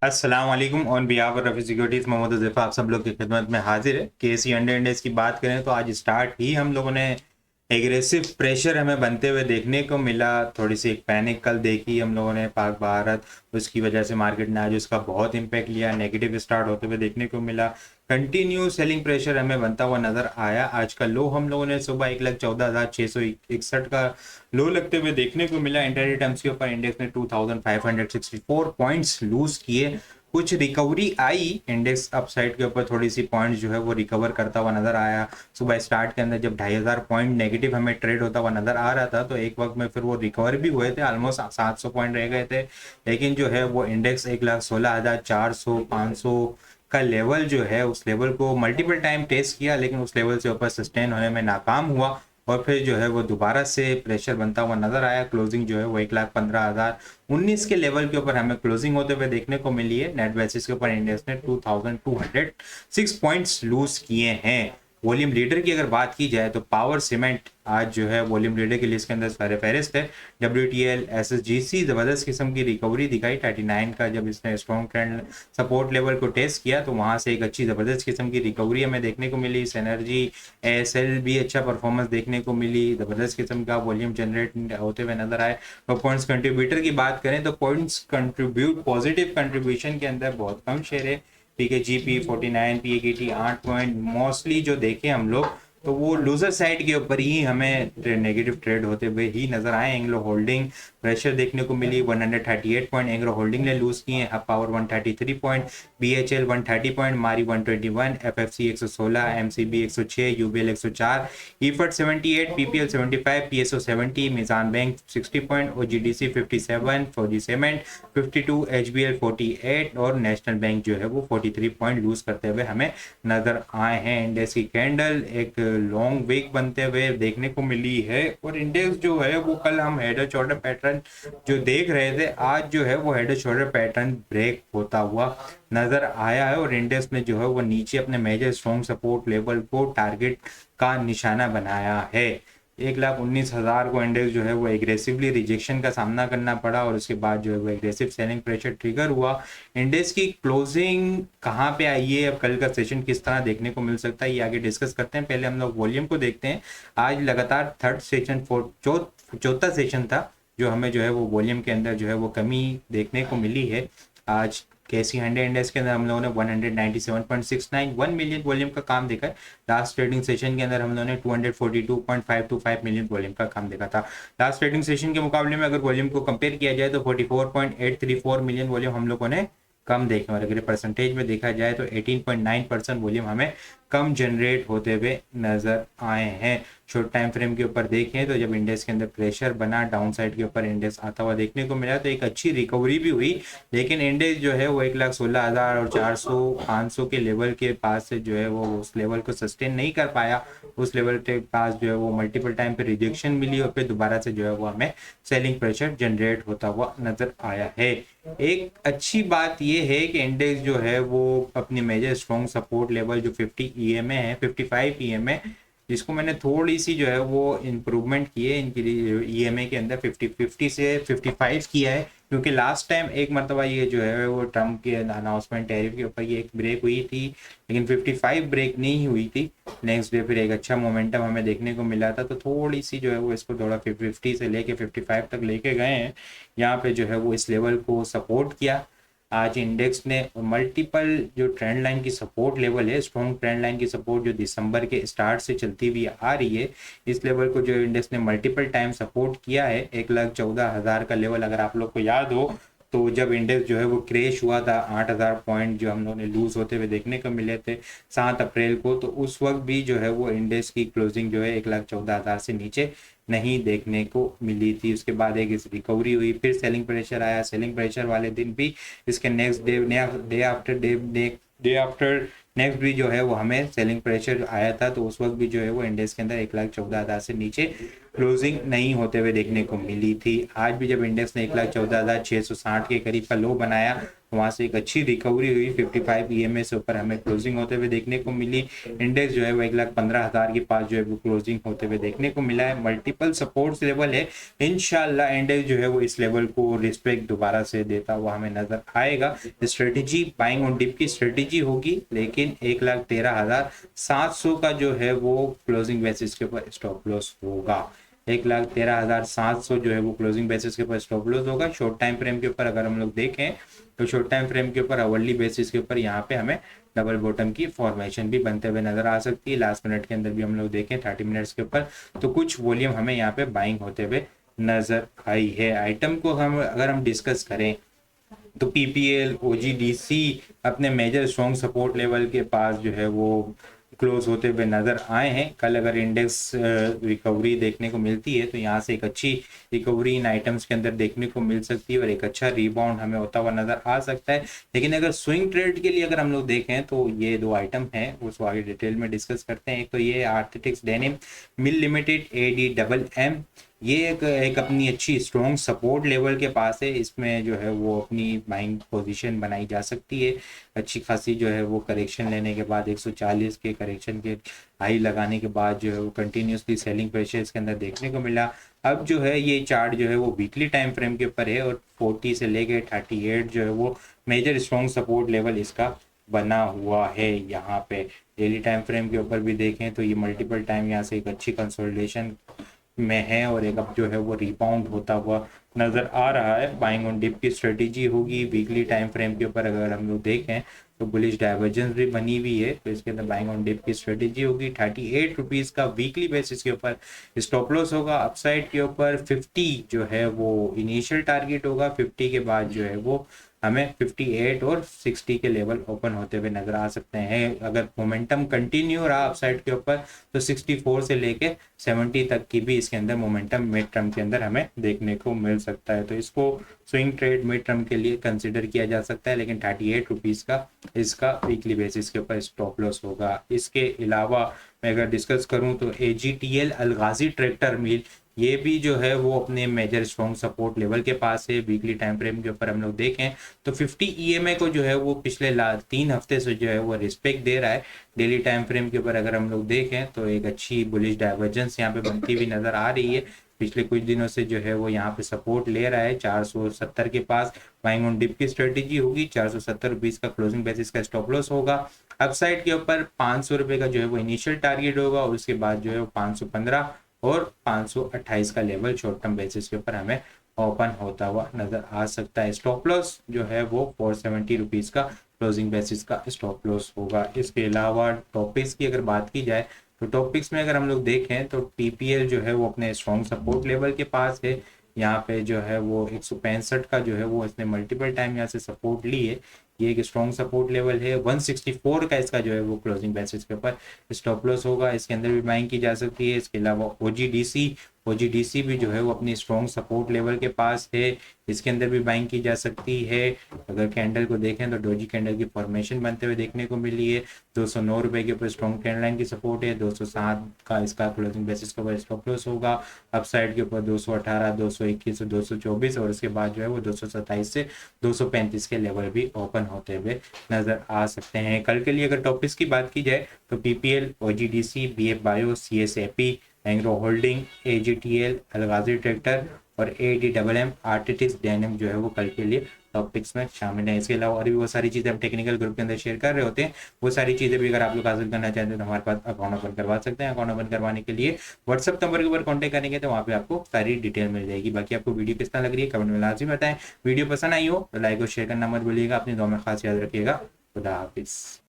अस्सलाम वालेकुम। On behalf of Rafi securities Mohammad Huzaifa आप सब लोग की खिदमत में हाजिर है। केसी अंडर इंडेक्स की बात करें तो आज स्टार्ट ही हम लोगों ने एग्रेसिव प्रेशर हमें बनते हुए देखने को मिला। थोड़ी सी एक पैनिक कल देखी हम लोगों ने पाक भारत, उसकी वजह से मार्केट ने आज उसका बहुत इम्पैक्ट लिया, नेगेटिव स्टार्ट होते हुए देखने को मिला। कंटिन्यू सेलिंग प्रेशर हमें बनता हुआ नजर आया। आज का लो हम लोगों ने सुबह 1,14,661 का लो लगते हुए देखने को मिला। इंटरडे टर्म्स के ऊपर इंडेक्स ने 2,564 पॉइंट्स लूज किए। कुछ रिकवरी आई, इंडेक्स अपसाइड के ऊपर थोड़ी सी पॉइंट्स जो है वो रिकवर करता हुआ नजर आया। सुबह स्टार्ट के अंदर जब 2,500 पॉइंट नेगेटिव हमें ट्रेड होता हुआ नजर आ रहा था तो एक वक्त में फिर वो रिकवर भी हुए थे, ऑलमोस्ट 700 पॉइंट रह गए थे। लेकिन जो है वो इंडेक्स 1,16,400 500 का लेवल जो है उस लेवल को मल्टीपल टाइम टेस्ट किया, लेकिन उस लेवल से ऊपर सस्टेन होने में नाकाम हुआ और फिर जो है वो दोबारा से प्रेशर बनता हुआ नजर आया। क्लोजिंग जो है वो 1,15,019 के लेवल के ऊपर हमें क्लोजिंग होते हुए देखने को मिली है। नेट बेसिस के ऊपर इंडेक्स ने 2,206 पॉइंट्स लूज किए हैं। वॉल्यूम लीडर की अगर बात की जाए तो पावर सीमेंट आज जो है वॉल्यूम लीडर की लिस्ट के अंदर सारे फहरिस्त है। WTL SSGC जबरदस्त किस्म की रिकवरी दिखाई 39 का, जब इसने स्ट्रॉन्ग ट्रेंड सपोर्ट लेवल को टेस्ट किया तो वहां से एक अच्छी जबरदस्त किस्म की रिकवरी हमें देखने को मिली। एनर्जी ASL भी अच्छा परफॉर्मेंस देखने को मिली, जबरदस्त किस्म का वॉल्यूम जनरेट होते हुए नजर आए। तो पॉइंट्स कंट्रीब्यूटर की बात करें तो पॉइंट्स कंट्रीब्यूट पॉजिटिव कंट्रीब्यूशन के अंदर बहुत कम शेयर है। PKGP 49, PAKT 8 पॉइंट मोस्टली जो देखें हम लोग तो वो लूजर साइड के ऊपर ही हमें नेगेटिव ट्रेड होते हुए ही नजर आए। एंग्लो होल्डिंग प्रेशर देखने को मिली, 138 पॉइंट एंग्लो होल्डिंग ने लूज किए। Hub power 133 point, BHL 130 point, मारी 121, FFC 116, MCB 106, UBL 104, EFT 78, PPL 75, PSO 70, मिजान बैंक 60 पॉइंट, OGDC 57, फौजी सीमेंट 52, HBL 48 और नेशनल बैंक जो है वो 43 पॉइंट लूज करते हुए हमें नजर आए हैं। इंडेक्स की कैंडल एक लॉन्ग वीक बनते हुए देखने को मिली है और इंडेक्स जो है वो कल हम हेड एंड शोल्डर पैटर्न जो देख रहे थे, आज जो है वो head and shoulder pattern break होता हुआ नजर आया है और इंडेक्स ने जो है वो नीचे अपने मेजर स्ट्रॉन्ग सपोर्ट लेवल को टारगेट का निशाना बनाया है। 1,19,000 को इंडेक्स जो है वो एग्रेसिवली रिजेक्शन का सामना करना पड़ा और उसके बाद जो है वो एग्रेसिव सेलिंग प्रेशर ट्रिगर हुआ। इंडेक्स की क्लोजिंग कहाँ पे आई है, अब कल का सेशन किस तरह देखने को मिल सकता है, ये आगे डिस्कस करते हैं। पहले हम लोग वॉल्यूम को देखते हैं। आज लगातार थर्ड सेशन चौथा सेशन था जो हमें जो है वो वॉल्यूम के अंदर जो है वो कमी देखने को मिली है। आज केसी 100 इंडेक्स के अंदर हम लोगों ने 197.69 1 मिलियन वॉल्यूम का काम देखा है। लास्ट ट्रेडिंग सेशन के अंदर हम लोगों ने 242.525 मिलियन वॉल्यूम का काम देखा था। लास्ट ट्रेडिंग सेशन के मुकाबले में अगर वॉल्यूम को कंपेयर किया जाए तो 44.834 मिलियन वॉल्यूम हम लोगों ने कम देखे और अगर परसेंटेज में देखा जाए तो 18.9% वॉल्यूम हमें कम जनरेट होते हुए नजर आए हैं। शॉर्ट टाइम फ्रेम के ऊपर देखें तो जब इंडेक्स के अंदर प्रेशर बना, डाउन साइड के ऊपर इंडेक्स आता हुआ देखने को मिला तो एक अच्छी रिकवरी भी हुई, लेकिन इंडेक्स जो है वो 1,16,000 और 400 500 के लेवल के पास से जो है वो उस लेवल को सस्टेन नहीं कर पाया। उस लेवल के पास जो है वो मल्टीपल टाइम पे रिजेक्शन मिली और फिर दोबारा से जो है वो हमें सेलिंग प्रेशर जनरेट होता हुआ नजर आया है। एक अच्छी बात ये है कि इंडेक्स जो है वो अपनी मेजर स्ट्रॉन्ग सपोर्ट लेवल जो 50 EMA है, 55 EMA, जिसको मैंने थोड़ी सी जो है वो इम्प्रूवमेंट की है इनकी EMA के अंदर 50 से 55 किया है, क्योंकि लास्ट टाइम एक मरतबा ये जो है वो ट्रम्प के अनाउंसमेंट टैरिफ के ऊपर ये एक ब्रेक हुई थी, लेकिन 55 ब्रेक नहीं हुई थी। नेक्स्ट डे फिर एक अच्छा मोमेंटम हमें देखने को मिला था, तो थोड़ी सी जो है वो इसको थोड़ा 50 से लेके 55 तक लेके गए हैं। यहाँ पे जो है वो इस लेवल को सपोर्ट किया। आज इंडेक्स ने मल्टीपल जो ट्रेंड लाइन की सपोर्ट लेवल है, स्ट्रॉन्ग ट्रेंड लाइन की सपोर्ट जो दिसंबर के स्टार्ट से चलती हुई आ रही है, इस लेवल को जो इंडेक्स ने मल्टीपल टाइम सपोर्ट किया है। 1,14,000 का लेवल अगर आप लोग को याद हो तो जब इंडेक्स जो है वो क्रैश हुआ था, 8,000 पॉइंट जो हम लोगों ने लूज होते हुए देखने को मिले थे 7 अप्रैल को, तो उस वक्त भी जो है वो इंडेक्स की क्लोजिंग जो है 1,14,000 से नीचे नहीं देखने को मिली थी। उसके बाद एक रिकवरी हुई, फिर सेलिंग प्रेशर आया। सेलिंग प्रेशर वाले दिन भी इसके नेक्स्ट डे आफ्टर नेक्स्ट भी जो है वो हमें सेलिंग प्रेशर आया था, तो उस वक्त भी जो है वो इंडेक्स के अंदर 1,14,000 से नीचे क्लोजिंग नहीं होते हुए देखने को मिली थी। आज भी जब इंडेक्स ने 1,14,660 के करीब का लो बनाया वहाँ से एक अच्छी रिकवरी हुई, 55 ईएमए से ऊपर हमें क्लोजिंग होते हुए देखने को मिली। इंडेक्स जो है वो 1,15,000 के पास जो है वो क्लोजिंग होते हुए देखने को मिला है। मल्टीपल सपोर्ट्स लेवल है, इंशाल्लाह इंडेक्स जो है वो इस लेवल को रिस्पेक्ट दोबारा से देता हुआ हमें नजर आएगा। स्ट्रेटेजी बाइंग ऑन डिप की स्ट्रेटेजी होगी, लेकिन 1,13,700 का जो है वो क्लोजिंग बेसिस के ऊपर स्टॉप लॉस होगा। 1,13,700 जो है वो क्लोजिंग बेसिस के ऊपर स्टॉप लॉस होगा। शॉर्ट टाइम फ्रेम के ऊपर अगर हम लोग देखें तो शॉर्ट टाइम फ्रेम के ऊपर आवरली बेसिस के ऊपर यहाँ पे हमें डबल बॉटम की फॉर्मेशन भी बनते हुए नजर आ सकती है। लास्ट मिनट के अंदर भी हम लोग देखें 30 मिनट्स के ऊपर तो कुछ वॉल्यूम हमें यहाँ पे बाइंग होते हुए नजर आई है। आइटम को अगर हम डिस्कस करें तो पीपीएल ओजीडीसी अपने मेजर स्ट्रॉन्ग सपोर्ट लेवल के पास जो है वो क्लोज होते हुए नजर आए हैं। कल अगर इंडेक्स रिकवरी देखने को मिलती है तो यहाँ से एक अच्छी रिकवरी इन आइटम्स के अंदर देखने को मिल सकती है और एक अच्छा रिबाउंड हमें होता हुआ नजर आ सकता है। लेकिन अगर स्विंग ट्रेड के लिए अगर हम लोग देखें तो ये दो आइटम हैं, उसको आगे डिटेल में डिस्कस करते हैं। एक तो ये आर्थेटिक्स डेनिम मिल लिमिटेड ADMM, ये एक अपनी अच्छी स्ट्रॉन्ग सपोर्ट लेवल के पास है। इसमें जो है वो अपनी बाइंग पोजीशन बनाई जा सकती है। अच्छी खासी जो है वो करेक्शन लेने के बाद 140 के करेक्शन के हाई लगाने के बाद जो है वो कंटिन्यूसली सेलिंग प्रेशर इसके अंदर देखने को मिला। अब जो है ये चार्ट जो है वो वीकली टाइम फ्रेम के ऊपर है और 40 से लेके 38 जो है वो मेजर स्ट्रॉन्ग सपोर्ट लेवल इसका बना हुआ है। यहाँ पे डेली टाइम फ्रेम के ऊपर भी देखें तो ये मल्टीपल टाइम यहाँ से एक अच्छी कंसोलिडेशन में है और एक अब जो है वो रिबाउंड होता हुआ नजर आ रहा है। बाइंग ऑन डिप की स्ट्रेटेजी होगी। वीकली टाइम फ्रेम के ऊपर अगर हम लोग देखें तो बुलिश डाइवर्जेंस भी बनी हुई है, तो इसके अंदर बाइंग ऑन डिप की स्ट्रेटेजी होगी। 38 रुपीज़ का वीकली बेसिस के ऊपर स्टॉप लॉस होगा। अपसाइड के ऊपर 50 जो है वो इनिशियल टारगेट होगा। 50 के बाद जो है वो हमें 58 और 60 के लेवल ओपन होते हुए नजर आ सकते हैं। अगर मोमेंटम कंटिन्यू रहा अपसाइड के ऊपर तो 64 से लेके 70 तक की भी इसके अंदर मोमेंटम मिड टर्म के अंदर हमें देखने को मिल सकता है। तो इसको स्विंग ट्रेड मिड टर्म के लिए कंसिडर किया जा सकता है, लेकिन 38 रुपीज़ का इसका वीकली बेसिस के ऊपर स्टॉप लॉस होगा। इसके अलावा मैं अगर डिस्कस करूं तो AGTL अलगाजी ट्रैक्टर मिल, ये भी जो है वो अपने मेजर स्ट्रॉन्ग सपोर्ट लेवल के पास है। वीकली टाइम फ्रेम के ऊपर हम लोग देखें तो 50 EMA को जो है वो पिछले 3 हफ्ते से जो है वो रिस्पेक्ट दे रहा है। डेली टाइम फ्रेम के ऊपर अगर हम लोग देखें तो एक अच्छी बुलिश डाइवर्जेंस यहाँ पे बनती हुई नजर आ रही है। पिछले कुछ दिनों से जो है वो यहाँ पे सपोर्ट ले रहा है 470 के पास। बाइंग ऑन डिप की स्ट्रेटेजी होगी। 470 रुपीज़ का क्लोजिंग बेसिस का स्टॉप लॉस होगा। अपसाइड के ऊपर 500 रुपये का जो है वो इनिशियल टारगेट होगा और उसके बाद जो है वो 515 और 528 का लेवल शॉर्ट टर्म बेसिस के ऊपर हमें ओपन होता हुआ नजर आ सकता है। स्टॉप लॉस जो है वो 470 रुपीज़ का क्लोजिंग बेसिस का स्टॉप लॉस होगा। इसके अलावा टॉपिक्स की अगर बात की जाए तो टॉपिक्स में अगर हम लोग देखें तो TPL जो है वो अपने स्ट्रॉन्ग सपोर्ट लेवल के पास है। यहाँ पे जो है वो 165 का जो है वो इसने मल्टीपल टाइम यहाँ से सपोर्ट ली है। ये एक स्ट्रॉन्ग सपोर्ट लेवल है। 164 का इसका जो है वो क्लोजिंग बेसिस के ऊपर स्टॉप लॉस होगा। इसके अंदर भी बाइंग की जा सकती है। इसके अलावा OGDC भी जो है वो अपनी स्ट्रॉन्ग सपोर्ट लेवल के पास है। इसके अंदर भी बाइंग की जा सकती है। अगर कैंडल को देखें तो डोजी कैंडल की फॉर्मेशन बनते हुए देखने को मिली है। 209 रुपये के ऊपर स्ट्रॉन्ग ट्रेंड लाइन की सपोर्ट है। 207 का इसका क्लोजिंग बेसिस के ऊपर स्टॉप लॉस होगा। अपसाइड के ऊपर 218, 221 और 224 और उसके बाद जो है वो 227 से 235 के लेवल भी ओपन होते हुए नजर आ सकते हैं। कल के लिए अगर टॉपिक्स की बात की जाए तो PPL, OGDC, BF bio, CSAP, Engro holding, AGTL, Alghazi tractor और ADMM आर्टिटिक्स डेनिम जो है वो कल के लिए टॉपिक्स में शामिल है। इसके अलावा और भी बहुत सारी चीज़ें हम टेक्निकल ग्रुप के अंदर शेयर कर रहे होते हैं। वो सारी चीज़ें भी अगर आप लोग हासिल करना चाहते हैं तो हमारे पास अकाउंट ओपन करवा सकते हैं। अकाउंट ओपन करवाने के लिए व्हाट्सअप नंबर के ऊपर कॉन्टैक्ट करेंगे तो वहाँ पे आपको सारी डिटेल मिल जाएगी। बाकी आपको वीडियो किस तरह लग रही है कमेंट में लाजमी बताएं। वीडियो पसंद आई हो तो लाइक और शेयर करना मत भूलिएगा। अपनी दुआ में खास याद रखिएगा। खुदा हाफिज़।